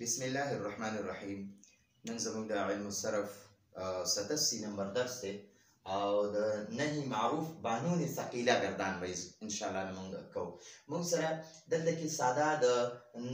بسم الله الرحمن الرحیم. نن زموږ د علم الصرف 87 نمبر درس دی او د نهي معروف بانون ثقیله گردان وایز ان شاء الله موږ کوو. موږ سره دلته کې ساده د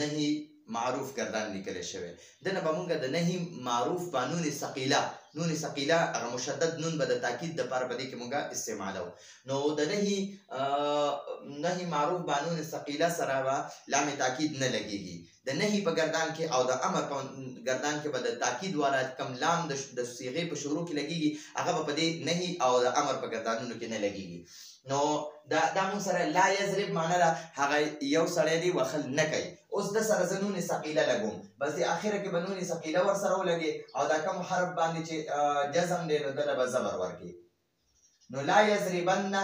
نهي معروف گردان لیکل شوی. دنه به موږ د نهي معروف بانون ثقیله نون ثقیله هغه مشدد نون به د تاکید د پاره پدې کې موږ استعمالو. نو د نهي معروف بانون ثقیله سره به لام تاکید نه لګيږي. د نهي په گردان کې او د امر په گردان کې به د تاکید والا کم لام د صيغه په شروع کې لګيږي، هغه په دې نهي او د امر په گردانونو کې نه لګيږي. نو دا موږ سره لا یضرب معنی دا هغه یو سړی دی وخل نه کوي. اوس د سره زنون ثقیله لګوم، بس د اخره کې بنون ثقیله ور سره ولګي او دا کوم حرف باندې چې جزم دی نو دله به زبر ورکي. نو لا یضربن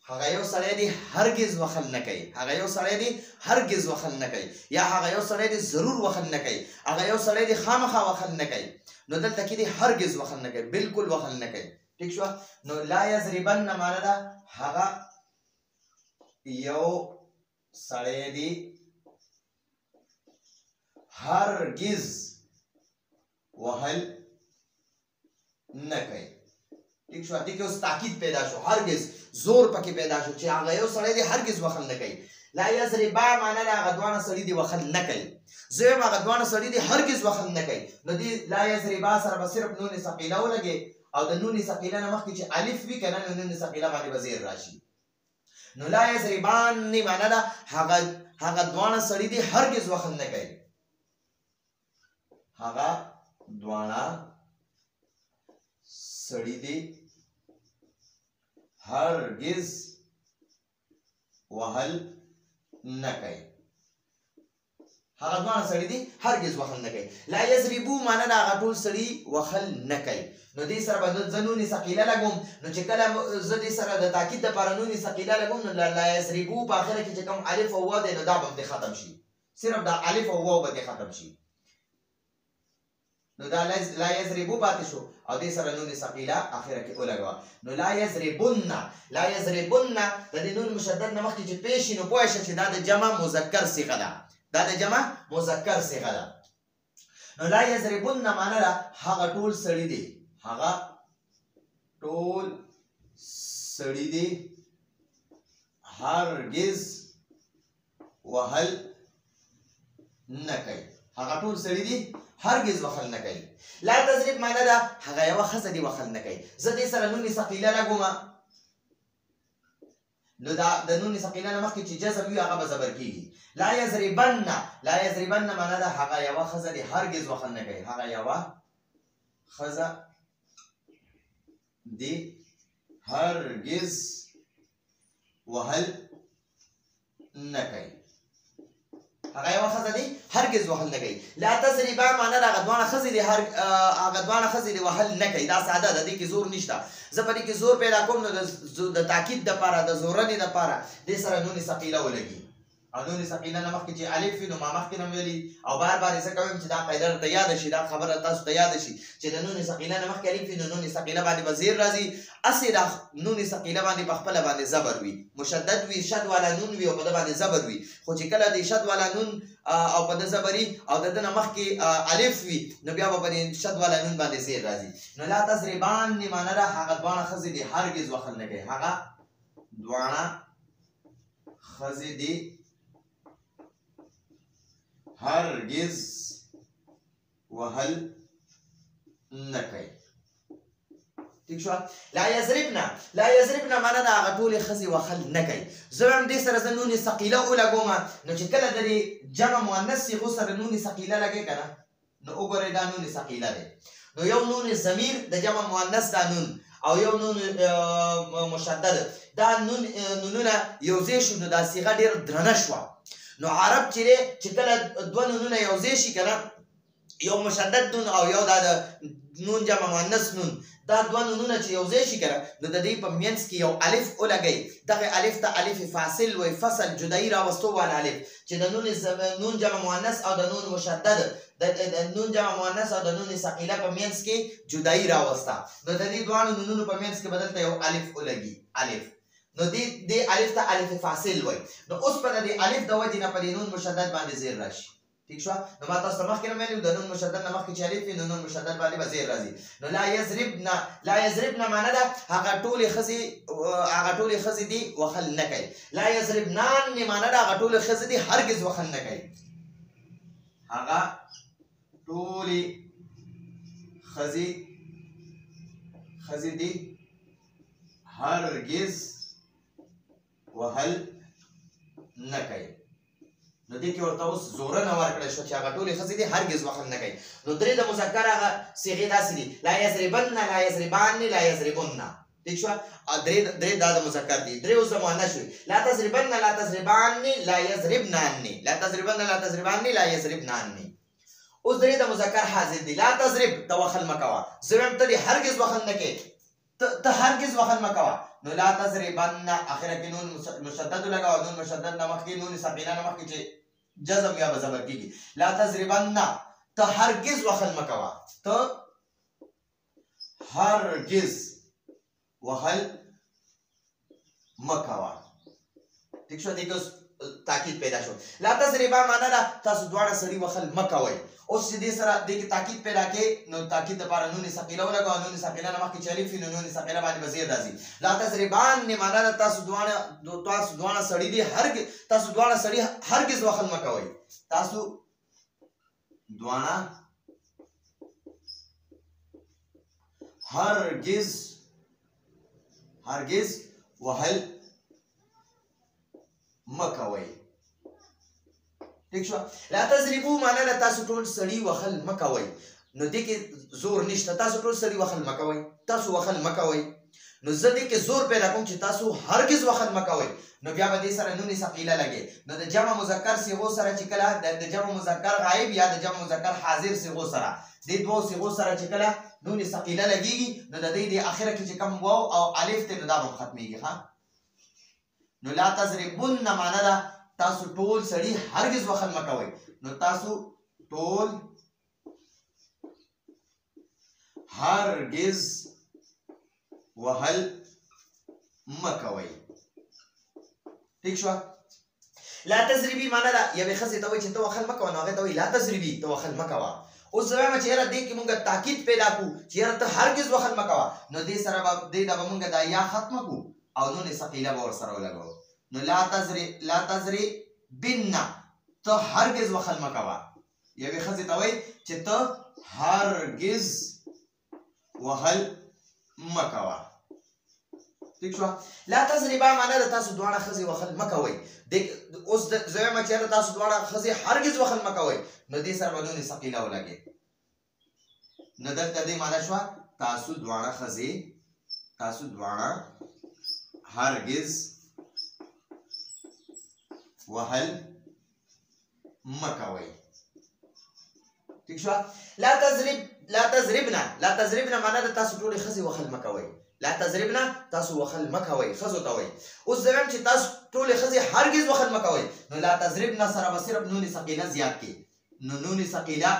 هغه یو سړی دی هرگز وخل نه کوي، هغه یو سړی دی هرگز وخل نه کوي، یا هغه یو سړی دی ضرور وخل نه کوي، هغه یو سړی دی خامخا وخل نه کوي. نو دلته کې دی هرگز وخل نه کوي، بالکل وخل نه کوي. ٹھیک شو؟ نو لا یضربن معنی دا هغه یو سړی دی هرگز وهل نه کوي. ٹھیک شو؟ دې کې اوس تاکید پیدا شو، هرگز زور پکې پیدا شو چې هغه یو سړی دی هرگز وخل نه کوي. لا یضربا معنی دا هغه دوانه سړي دی وخل نه کوي، زویم هغه دوانه سړي دی هرگز وخل نه کوي. نو دې لا یضربا سره به صرف نون ثقیله ولګي او د نون ثقیله نه مخکې چې الف وي کنه نو نون ثقیله باندې به زیر راشي. نو لا یضربان معنی دا هغه دوانه سړي دی هرگز وخل نه کوي، هغه دوانه سړي دی هرگز وهل نه کوي، هغه دوانه سړي دی هرگز وهل نه کوي. لا یضربو معنی دا هغه ټول سړي وهل نه کوي. نو دې سره به زه نون ثقیله لګوم، نو چې کله زه دې سره د تاکید دپاره نون ثقیله لګوم نو لا یضربو په اخره کې چې کوم الف او واو دی نو دا به دې ختم شي، صرف دا الف او واو به دې ختم شي. نو دا لا یضربو پاتې شو او دې سره نون ثقیله اخره کې ولګوه. نو لا یضربن د دې نون مشدد نه مخکې چې پیش شي نو پوه شه چې دا د جمع مذکر صيغه ده، دا د جمع مذکر صيغه ده. نو لا یضربن معنی دا هغه ټول سړي دي، هغه ټول سړي دي هرگز وهل نه کوي، هغه ټول سړي دي هرگز وخل نه کوي. لا تضرب معنی دا هغه یو ښځه دی وخل نه کوي. زه دې سره نون ثقیله لګوم، نو دا د نون ثقیله نه مخکې چې جزم وي هغه به زبر کیږي. لا یضربن معنی دا هغه یو ښځه دی هرگز وخل نه کوي، هغه یو ښځه دی هرگز وهل نه کوي، هغه یو ښځه دی هرگز وهل نه کوي. لا تضربا معنی دا هغه دوانه ښځې دی وهل نه کوي. دا ساده ده، دې کې زور نشته. زه په دې کې زور پیدا کوم نو د تاکید دپاره د زورنې دپاره دې سره نون ثقیله ولګي او نون ثقیله نه مخکې چې الف وي نو ما مخکې نه ویلي او بار بار یې زه کوم چې دا قاعده درته یاده شي، دا خبره تاسو ته یاده شي چې د نون ثقیله نه مخکې الف وي نو نون ثقیله باندې به زیر راځي. هسې دا نون ثقیله باندې په خپله باندې زبر وي، مشدد وي، شد والا نون وي او په ده باندې زبر وي. خو چې کله د شد والا نون او په ده زبري او د ده نه مخکې الف وي نو بیا به په دې شد والا نون باندې زیر راځي. نو لا تضربان معنی دا هغه دوانه ښځې دي هرګز وخل نه کوي، هغه دوانه ښځې دي هرگز وهل نه کوي. ٹھیک شو؟ لا یضربن معنی دا هغه ټولې ښځې وهل نه کوي. زه هم دې سره زه نون ثقیله ولګوم، نو چې کله د دې جمع مؤنث صیغو سره نون ثقیله لګې که نه نو وګورئ دا نون ثقیله دی. نو یو نون ضمیر د جمع مؤنث دا نون او یو نون مشدد دا نونونه یو ځای شو نو دا صیغه ډېره درنه شوه. نو عرب چې کله دوه نونونه یو ځای شي که نه، یو مشدد نون او یو دا د نون جمع مؤنث نون، دا دوه نونونه چې یو ځای شي که نه نو د دې په منځ کې یو الف ولګئ. دغه الف ته الف فاصل وایي، فصل جدایي راوستو والا الف چې د نون جمع مؤنث او د نون مشدد د نون جمع مؤنث او د نون ثقیله په منځ کې جدایي راوسته. نو د دې دواړو نونونو په منځ کې به دلته یو الف ولګي، الف. نو دې الف ته الف فاصل وای. نو اوس په دې الف د وجې نه په نون مشدد باندې زیر راشي. ٹھیک شو نو ما تاسو ته مخکې نه ویلي د نون مشدد نه مخکې چې الف وي نو نون مشدد باندې به زیر راځي نو لا یضربن معنی ده هغه ټولې ښځې دي وخل نه کوي لا یضربنان معنی ده هغه ټولې ښځې دي هرګز وخل نه کوي هغه ټولې ښځې دي هرګز وهل نه کوي نو دې کې ورته اوس زوره نه ورکړی شو چې هغه ټولې ښځې دي هرګز وخل نه کوي نو درې د مذکر هغه صیغې داسې دي لا یضربن لا یضربان لا یضربن ٹھیک شو درې دا د مذکر دي درې اوس د مؤنث شوي لا تضربن لا تضربان لا یضربنان لا تضربن لا تضربان لا یضربنان اوس درې د مذکر حاضر دي لا تضرب ته وخل مه کوه زویم ته دې هرګز وخل نه کوې ته هرګز وخل مه کوه نو لا تضربن اخره کې نون مشدد لګوه نون مشدد نه مخکې نون ثقیله نه مخکې چې جزم یا به زبر کېږي لا تضربن ته هرګز وخل مه کوه ته هرګز وخل مه کوه ٹھیک شو دې کې اوس تاکید پیدا شو لا تضربا معنا ده تاسو دواړه سړي وخل مه کوئ اوس چې دې سره دې کې تاکید پیدا کې نو تاکید لپاره نون ثقیله ولګوه نون ثقیله نه مخکې چې الف وي نو نون ثقیله باندې به زیر راځي لا تضربان معنا ده تاسو دواړه سړي دي تاسو دواړه سړي هرګز وخل مه کوئ تاسو دواړه هرګز وهل مه کوئ ٹھیک شو لا تضربو معنا ده تاسو ټول سړي وخل مه کوئ نو دې کې زور نشته تاسو ټول سړي وخل مه کوئ تاسو وخل مه کوئ نو زه دې کې زور پیدا کوم چې تاسو هرګز وخل مه کوئ نو بیا به دې سره نون ثقیله لګي نو د جمع مذکر صيغو سره چې کله د جمع مذکر غایب یا د جمع مذکر حاضر صيغو سره دې دوه صيغو سره چې کله نون ثقیله لګيږي نو د دې د اخره کې چې کوم واو او الف ته نو دا به ختميږي ها نو لا تضربن معنا ده تاسو ټول سړي هرګز وخل مه کوئ نو تاسو ټول هرګز وهل مه کوئ ٹھیک شو لا تضربي معنا ده یوې ښځې ته وایي چې ته وخل مه کوه نو هغې ته وایي لا تضربي ته وخل مه کوه اوس زه وایم چې یاره دې کې مونږ تاکید پیدا کړو چې یاره ته هرګز وخل مه کوه نو دې سره به مونږ دا یا ختمه کړو او نون ثقیله به ورسره ولګوو نو لا تضربن ته هرګز وخل مه کوه یوې ښځې ته وایي چې ته هرګز وهل مه کوه ٹھیک شو لا تضربا معنا ده تاسو دواړه ښځې وخل مه کوئ اوس زه وایم چې یاره تاسو دواړه ښځې هرګز وخل مه کوئ نو دې سره به نون ثقیله ولګي نو دلته دې معنا شوه تاسو دواړه هرګز وهل مه کوئ ٹھیک شو لا تضربنا معنا ده تاسو ټولې ښځې وخل مه کوئ لا تضربنا تاسو وخل مه کوئ ښځو ته وایي اوس زه وایم چې تاسو ټولې ښځې هرګز وخل مه کوئ نو لا تضربنا سره به صرف نون ثقیله زیات کړي نو نون ثقیله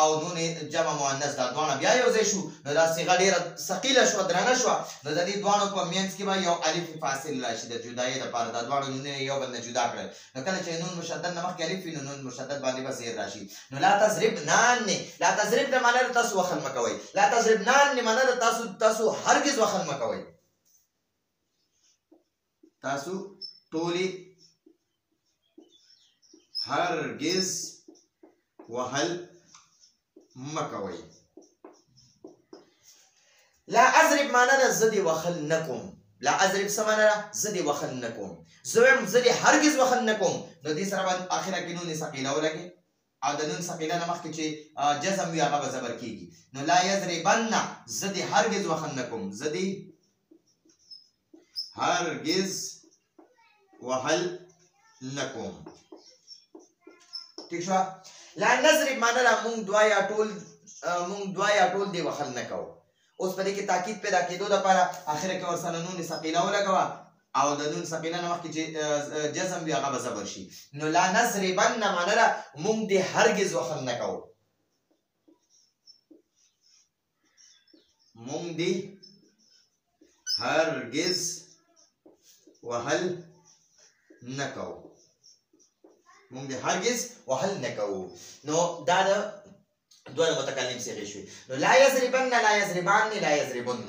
او نون جمع مؤنث دا دواړه بیا یو ځای شو نو دا صیغه ډېره ثقیله شوه درنه شوه نو د دې دواړو په منځ کې به یو الف فاصل راشي د جدایۍ دپاره دا دواړه نونونه یو بل نه جدا کړل نو کله چې نون مشدد نه مخکې الف وي نو نون مشدد باندې به زیر راشي نو لا تضربنان لا تضربن معنا ده تاسو وخل مه کوئ لا تضربنان معنا ده تاسو هرګز وخل مه کوئ تاسو ټولې هرګز وهل مه کوئ لا اضرب معنا ده زه دې وخل نه کوم لا اضرب څه معنا ده زه دې وخل نه کوم زه وایم زه دې هرګز وخل نه کوم نو دې سره به اخره کې نون ثقیله ولګي او د نون ثقیله نه مخکې چې جزم وي هغه به زبر کېږي نو لا یضربن زه دې هرګز وخل نه کوم زه دې هرګز وهل نه کوم ٹھیک شو لا نضرب معنا ده مونږ دوه یا ټول دې وخل نه کوو اوس په دې کې تاکید پیدا کېدو دپاره اخره کې ورسره نون ثقیله ولګوه او د نون ثقیله نه مخکې چې جزم وي هغه به زبر شي نو لا نضربن معنا ده مونږ دې هرګز وخل نه کوو مونږ دې هرګز وهل نه کوو مونږ د هرگز وهل نه کوو. نو دا د دوه متکلم صيغې شوې. نو لا یضربن، لا یضربان، لا یضربن،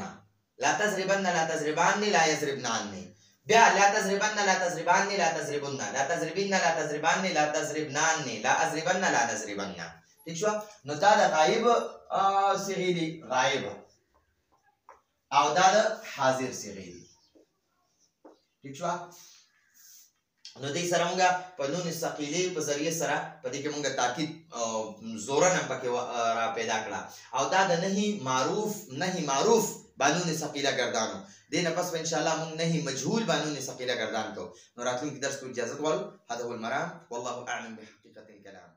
لا تضربن، لا تضربان، لا یضربنان. بیا لا تضربن، لا تضربان، لا تضربن، لا تضربن، لا تضربان، لا تضربنان، لا اضربن، لا نضربن. ٹھیک شو؟ نو دا د غایب صيغې دي، غایب، او دا د حاضر صيغې دي. ٹھیک شو؟ نو دې سره مونږ په نون ثقيلې په ذریعه سره په دې کې مونږ تاکید زورن پکې را پیدا کړه، او دا د نهي معروف بانون ثقيله ګردانو. دې نه پس ان شاء الله مونږ نهي مجهول بانون ثقيله ګردان کو. نو راتلونکي درس کو اجازه غواړو. هذا هو المرام، والله اعلم بحقيقه الكلام.